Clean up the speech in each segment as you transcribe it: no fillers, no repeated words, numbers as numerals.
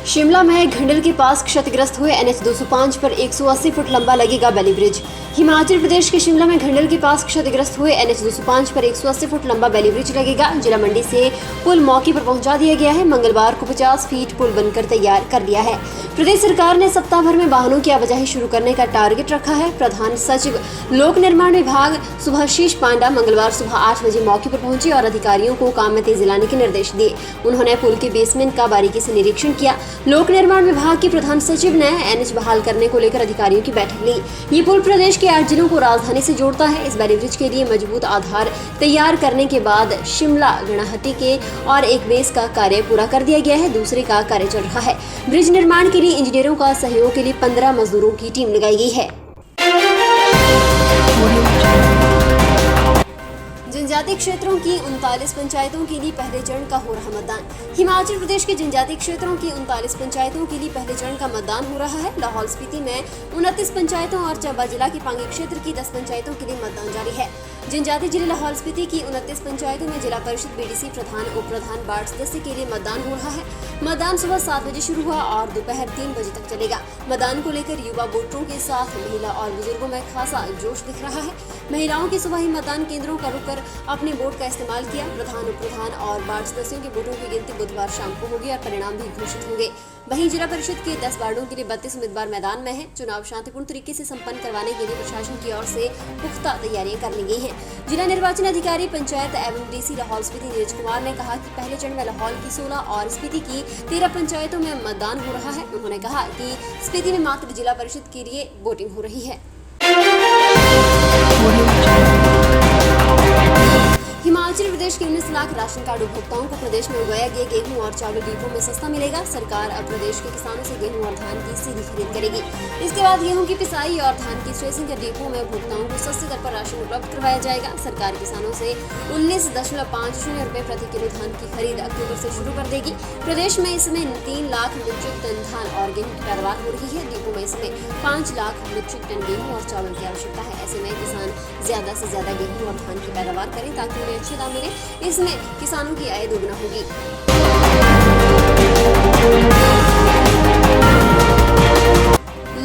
शिमला में घंडल के पास क्षतिग्रस्त हुए NH 205 पर 180 फुट लंबा लगेगा बेली ब्रिज। हिमाचल प्रदेश के शिमला में घंडल के पास क्षतिग्रस्त हुए NH 205 पर 180 फुट लंबा बेली ब्रिज लगेगा। जिला मंडी से पुल मौके पर पहुंचा दिया गया है। मंगलवार को 50 फीट पुल बनकर तैयार कर लिया है। प्रदेश सरकार ने सप्ताह भर में वाहनों की आवाजाही शुरू करने का टारगेट रखा है। प्रधान सचिव लोक निर्माण विभाग सुभाशीष पांडा मंगलवार सुबह 8 बजे मौके पर पहुंचे और अधिकारियों को काम में तेजी लाने के निर्देश दिए। उन्होंने पुल के बेसमेंट का बारीकी से निरीक्षण किया। लोक निर्माण विभाग के प्रधान सचिव ने NH बहाल करने को लेकर अधिकारियों की बैठक ली। ये पुल प्रदेश के 8 जिलों को राजधानी से जोड़ता है। इस बेली ब्रिज के लिए मजबूत आधार तैयार करने के बाद शिमला गणाहट्टी के और एक बेस का कार्य पूरा कर दिया गया है। दूसरे का कार्य चल रहा है। ब्रिज निर्माण के लिए इंजीनियरों का सहयोग के लिए 15 मजदूरों की टीम लगाई गई है। जनजातीय क्षेत्रों की 39 पंचायतों के लिए पहले चरण का हो रहा मतदान। हिमाचल प्रदेश के जनजातीय क्षेत्रों की 39 पंचायतों के लिए पहले चरण का मतदान हो रहा है। लाहौल स्पीति में 29 पंचायतों और चंबा जिला के पांगी क्षेत्र की 10 पंचायतों के लिए मतदान जारी है। जनजातीय जिले लाहौल स्पीति की 29 पंचायतों में जिला परिषद BDC प्रधान उप प्रधान वार्ड सदस्य के लिए मतदान हो रहा है। मतदान सुबह 7 बजे शुरू हुआ और दोपहर 3 बजे तक चलेगा। मतदान को लेकर युवा वोटरों के साथ महिला और बुजुर्गों में खासा जोश दिख रहा है। महिलाओं की सुबह ही मतदान केंद्रों का रुक कर अपने वोट का इस्तेमाल किया। प्रधान उप प्रधान और वार्ड सदस्यों के वोटों की गिनती बुधवार शाम को होगी और परिणाम भी घोषित होंगे। वहीं जिला परिषद के 10 वार्डों के लिए 32 उम्मीदवार मैदान में हैं। चुनाव शांतिपूर्ण तरीके से संपन्न करवाने के लिए प्रशासन की ओर से पुख्ता तैयारियां कर ली गई हैं। जिला निर्वाचन अधिकारी पंचायत एवं DC लाहौल स्पीति नीरज कुमार ने कहा कि पहले चरण में लाहौल की 16 और स्पीति की 13 पंचायतों में मतदान हो रहा है। उन्होंने कहा कि स्पीति में मात्र जिला परिषद के लिए वोटिंग हो रही है। हिमाचल प्रदेश के 19 लाख राशन कार्ड उपभोक्ताओं को प्रदेश में उगाया गया गेहूं और चावल डिपो में सस्ता मिलेगा। सरकार अब प्रदेश के किसानों से गेहूं और धान की सीधी खरीद करेगी। इसके बाद गेहूं की पिसाई और धान की थ्रेसिंग के डिपो में उपभोक्ताओं को सस्ते दर पर राशन उपलब्ध करवाया जाएगा। सरकार किसानों से 19.50 रुपए प्रति किलो धान की खरीद अक्टूबर से शुरू कर देगी। प्रदेश में इसमें 3 लाख मीट्रिक टन धान और गेहूं की पैदावार हो रही है। डिपो में इसमें 5 लाख मीट्रिक टन गेहूं और चावल की आवश्यकता है। ऐसे में किसान ज्यादा से ज्यादा गेहूं और धान की पैदावार करें ताकि उन्हें अच्छे दाम मिले। इसमें किसानों की आय दोगुना होगी।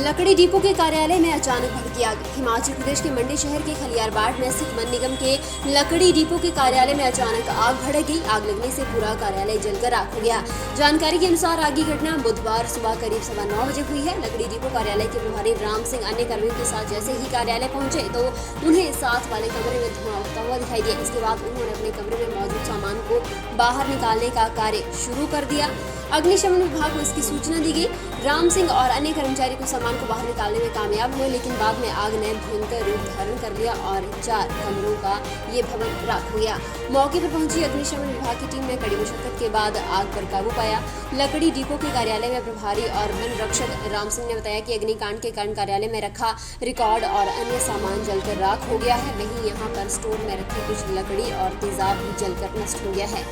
लकड़ी डिपो के कार्यालय में अचानक भड़की आग। हिमाचल प्रदेश के मंडी शहर के खलियारबाड़ में स्थित वन निगम के लकड़ी डिपो के कार्यालय में अचानक आग भड़क गई। आग लगने से पूरा कार्यालय जलकर राख हो गया। जानकारी के अनुसार आग की घटना बुधवार सुबह करीब 9:15 बजे हुई है। लकड़ी डिपो कार्यालय के प्रभारी राम सिंह अन्य कर्मियों के साथ जैसे ही कार्यालय पहुंचे तो उन्हें साथ वाले कमरे में धुआं उठता हुआ दिखाई दिया। इसके बाद उन्होंने अपने कमरे में मौजूद सामान को बाहर निकालने का कार्य शुरू कर दिया। अग्निशमन विभाग को इसकी सूचना दी गई। राम सिंह और अन्य कर्मचारी को सामान को बाहर निकालने में कामयाब हुए, लेकिन बाद में आग ने भयंकर रूप धारण कर लिया और 4 कमरों का ये भवन राख हो गया। मौके पर पहुंची अग्निशमन विभाग की टीम ने कड़ी मशक्कत के बाद आग पर काबू पाया। लकड़ी डिपो के कार्यालय में प्रभारी और वन रक्षक राम सिंह ने बताया कि अग्निकांड के कारण कार्यालय में रखा रिकॉर्ड और अन्य सामान जलकर राख हो गया है। वहीं यहाँ पर स्टोर में रखी कुछ लकड़ी और तेजाब भी जलकर नष्ट हो गया है।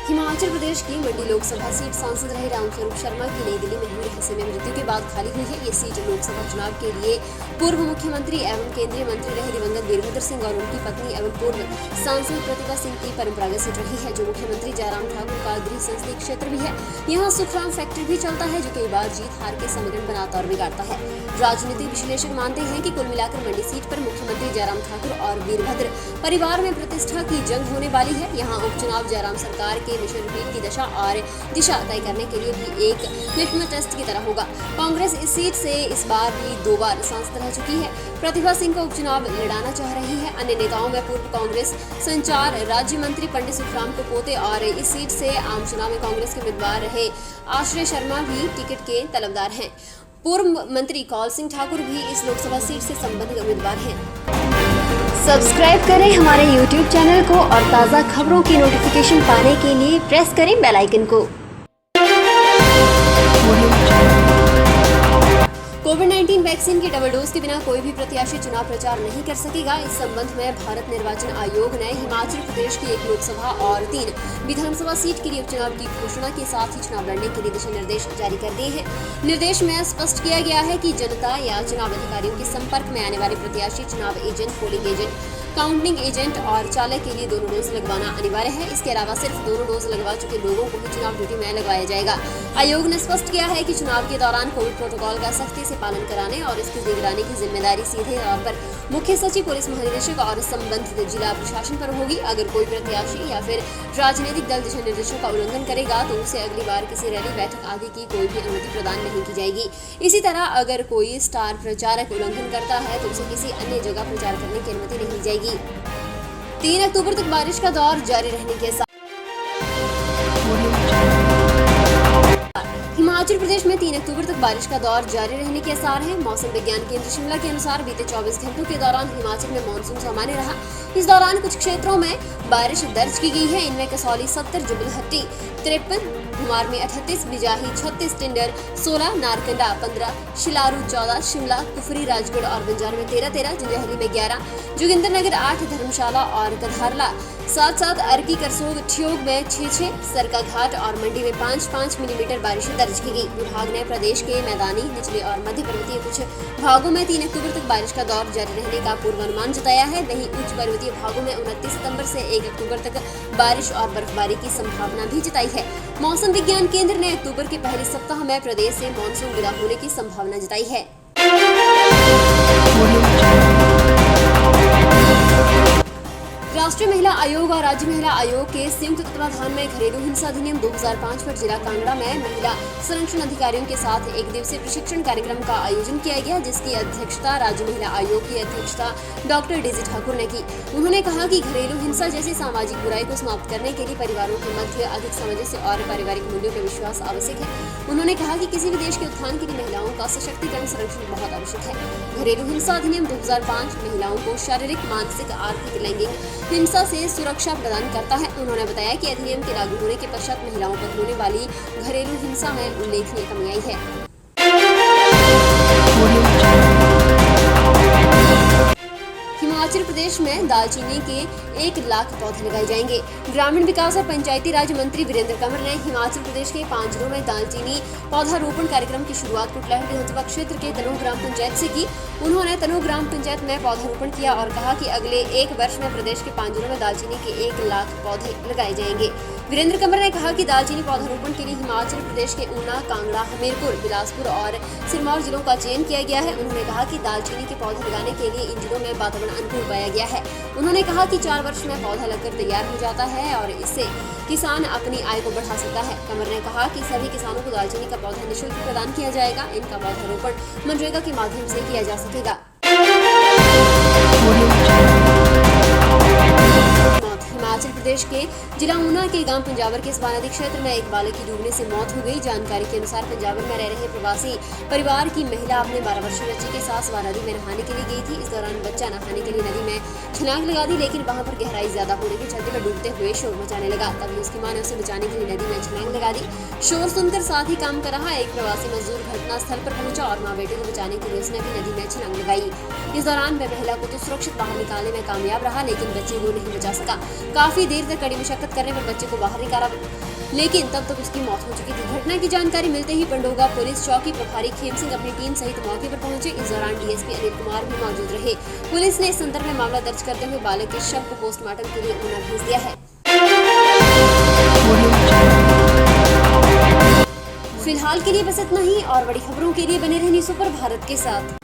हिमाचल प्रदेश की मंडी लोकसभा सीट सांसद रहे रामस्वरूप शर्मा की नई दिल्ली में हुई हादसे में मृत्यु के बाद खाली हुई है। ये सीट लोकसभा चुनाव के लिए पूर्व मुख्यमंत्री एवं केंद्रीय मंत्री रहे दिवंगत वीरभद्र सिंह और उनकी पत्नी एवं पूर्व सांसद प्रतिभा सिंह की परंपरागत सीट रही है, जो मुख्यमंत्री जयराम ठाकुर का गृह संसदीय क्षेत्र भी है। यहाँ सुखराम फैक्ट्री भी चलता है, जो कई बार जीत हार के समीकरण बनाता और बिगाड़ता है। राजनीतिक विश्लेषक मानते हैं कि कुल मिलाकर मंडी सीट पर मुख्यमंत्री जयराम ठाकुर और वीरभद्र परिवार में प्रतिष्ठा की जंग होने वाली है। यहाँ उपचुनाव जयराम सरकार के मिशन रिपीट की दशा और दिशा तय करने के लिए भी एक लिटमस टेस्ट की तरह होगा। कांग्रेस इस सीट से इस बार भी 2 बार सांसद रह चुकी है। प्रतिभा सिंह को उपचुनाव लड़ाना चाह रही है। अन्य नेताओं में पूर्व कांग्रेस संचार राज्य मंत्री पंडित सुखराम को पोते और इस सीट से आम चुनाव में कांग्रेस के उम्मीदवार रहे आश्रय शर्मा भी टिकट के तलबदार हैं। पूर्व मंत्री कौल सिंह ठाकुर भी इस लोकसभा सीट से संबंधित उम्मीदवार हैं। सब्सक्राइब करें हमारे YouTube चैनल को और ताज़ा खबरों की नोटिफिकेशन पाने के लिए प्रेस करें बेल आइकन को। कोविड-19 वैक्सीन की डबल डोज के बिना कोई भी प्रत्याशी चुनाव प्रचार नहीं कर सकेगा। इस संबंध में भारत निर्वाचन आयोग ने हिमाचल प्रदेश की 1 लोकसभा और 3 विधानसभा सीट के लिए उपचुनाव की घोषणा के साथ ही चुनाव लड़ने के लिए दिशा निर्देश जारी कर दिए हैं। निर्देश में स्पष्ट किया गया है कि जनता या चुनाव अधिकारियों के संपर्क में आने वाले प्रत्याशी, चुनाव agent, polling agent, counting agent और चालक के लिए दोनों डोज लगवाना अनिवार्य है। इसके अलावा सिर्फ दोनों डोज लगवा चुके लोगों को ही चुनाव ड्यूटी में लगाया जाएगा। आयोग ने स्पष्ट किया है कि चुनाव के दौरान कोविड प्रोटोकॉल का सख्ती से पालन कराने और इसकी निगरानी की जिम्मेदारी सीधे तौर पर मुख्य सचिव, पुलिस महानिदेशक और संबंधित जिला प्रशासन पर होगी। अगर कोई प्रत्याशी या फिर राजनीतिक दल दिशा निर्देशों का उल्लंघन करेगा तो उसे अगली बार किसी रैली, बैठक आदि की कोई भी अनुमति प्रदान नहीं की जाएगी। इसी तरह अगर कोई स्टार प्रचारक उल्लंघन करता है तो उसे किसी अन्य जगह प्रचार करने की अनुमति नहीं जाएगी। 3 अक्टूबर तक बारिश का दौर जारी रहने के साथ हिमाचल प्रदेश में 3 अक्टूबर तक बारिश का दौर जारी रहने के आसार हैं। मौसम विज्ञान केंद्र शिमला के अनुसार बीते 24 घंटों के दौरान हिमाचल में मानसून सामान्य रहा। इस दौरान कुछ क्षेत्रों में बारिश दर्ज की गई है। इनमें कसौली 70, जुबलहट्टी 53, घुमार में 38, बिजाही 36, टिंडर 16, नारकंडा 15, शिलारू 14, शिमला, कुफरी, राजगढ़ और बंजार में 13, जंजैहली में 11, जोगिंद्रनगर 8, धर्मशाला और कधारला 7, अर्की, करसोग, ठियोग में 6, सरका घाट और मंडी में 5 मिलीमीटर बारिश दर्ज की गई। विभाग ने प्रदेश के मैदानी, निचले और मध्य पर्वतीय कुछ भागों में 3 अक्टूबर तक बारिश का दौर जारी रहने का पूर्वानुमान जताया है। वहीं उच्च पर्वतीय भागों में 29 सितंबर से 1 अक्टूबर तक बारिश और बर्फबारी की संभावना भी जताई है। मौसम विज्ञान केंद्र ने अक्टूबर के पहले सप्ताह में प्रदेश से मानसून विदा होने की संभावना जताई है। राष्ट्रीय महिला आयोग और राज्य महिला आयोग के संयुक्त तत्वाधान में घरेलू हिंसा अधिनियम 2005 पर जिला कांगड़ा में महिला संरक्षण अधिकारियों के साथ एक दिवसीय प्रशिक्षण कार्यक्रम का आयोजन किया गया, जिसकी अध्यक्षता राज्य महिला आयोग की अध्यक्षता डॉक्टर डीजी ठाकुर ने की। उन्होंने कहा कि घरेलू हिंसा जैसी सामाजिक बुराई को समाप्त करने के लिए परिवारों के मध्य अधिक सामंजस्य और पारिवारिक मूल्यों का विश्वास आवश्यक है। उन्होंने कहा कि किसी भी देश के उत्थान के लिए महिलाओं का सशक्तिकरण, संरक्षण बहुत आवश्यक है। घरेलू हिंसा अधिनियम 2005 महिलाओं को शारीरिक, मानसिक, आर्थिक, लैंगिक हिंसा से सुरक्षा प्रदान करता है। उन्होंने बताया कि अधिनियम के लागू होने के पश्चात महिलाओं पर होने वाली घरेलू हिंसा में उल्लेखनीय कमी आई है। हिमाचल प्रदेश में दालचीनी के 1 लाख पौधे लगाए जाएंगे। ग्रामीण विकास और पंचायती राज मंत्री वीरेंद्र कंवर ने हिमाचल प्रदेश के 5 जिलों में दालचीनी पौधारोपण कार्यक्रम की शुरुआत कुटलैहड़ विधानसभा क्षेत्र के तनोह ग्राम पंचायत से की। उन्होंने तनोह ग्राम पंचायत में पौधारोपण किया और कहा कि अगले 1 वर्ष में प्रदेश के 5 जिलों में दालचीनी के 1 लाख पौधे लगाए जाएंगे। वीरेंद्र कंवर ने कहा कि दालचीनी पौधारोपण के लिए हिमाचल प्रदेश के ऊना, कांगड़ा, हमीरपुर, बिलासपुर और सिरमौर जिलों का चयन किया गया है। उन्होंने कहा कि दालचीनी के पौधे लगाने के लिए इन जिलों में वातावरण अनुकूल पाया गया है। उन्होंने कहा कि 4 वर्ष में पौधा लगकर तैयार हो जाता है और इससे किसान अपनी आय को बढ़ा सकता है। कंवर ने कहा कि सभी किसानों को दालचीनी का पौधा निःशुल्क प्रदान किया जाएगा। इनका पौधारोपण मनरेगा के माध्यम से किया जा सकेगा। हिमाचल प्रदेश के जिला ऊना के गांव पंजावर के स्वा नदी क्षेत्र में एक बालक की डूबने से मौत हो गई। जानकारी के अनुसार पंजावर में रह रहे प्रवासी परिवार की महिला अपने 12 वर्षीय बच्चे के साथ स्वा नदी में नहाने के लिए गई थी। इस दौरान बच्चा नहाने के लिए नदी में छलांग लगा दी, लेकिन वहां पर गहराई ज्यादा होने के चलते वह डूबते हुए शोर मचाने लगा। तभी उसकी मां ने उसे बचाने के लिए नदी में छलांग लगा दी। शोर सुनकर साथ ही काम कर रहा एक प्रवासी मजदूर घटनास्थल पर पहुंचा और मां बेटे को बचाने के लिए उसने भी नदी में छलांग लगाई। इस दौरान वह महिला को तो सुरक्षित बाहर निकालने में कामयाब रहा, लेकिन बच्चे को नहीं बचा सका। काफी देर तक कड़ी मशक्कत करने पर बच्चे को बाहर निकाला, लेकिन तब तक उसकी मौत हो चुकी थी। घटना की जानकारी मिलते ही पंडोगा पुलिस चौकी प्रभारी खेम सिंह अपनी टीम सहित मौके पर पहुंचे। इस दौरान डीएसपी अनिल कुमार भी मौजूद रहे। पुलिस ने इस संदर्भ में मामला दर्ज करते हुए बालक के शव को पोस्टमार्टम के लिए ऊना भेज दिया है। फिलहाल के लिए बस इतना ही और बड़ी खबरों के लिए बने रहनी सुपर भारत के साथ।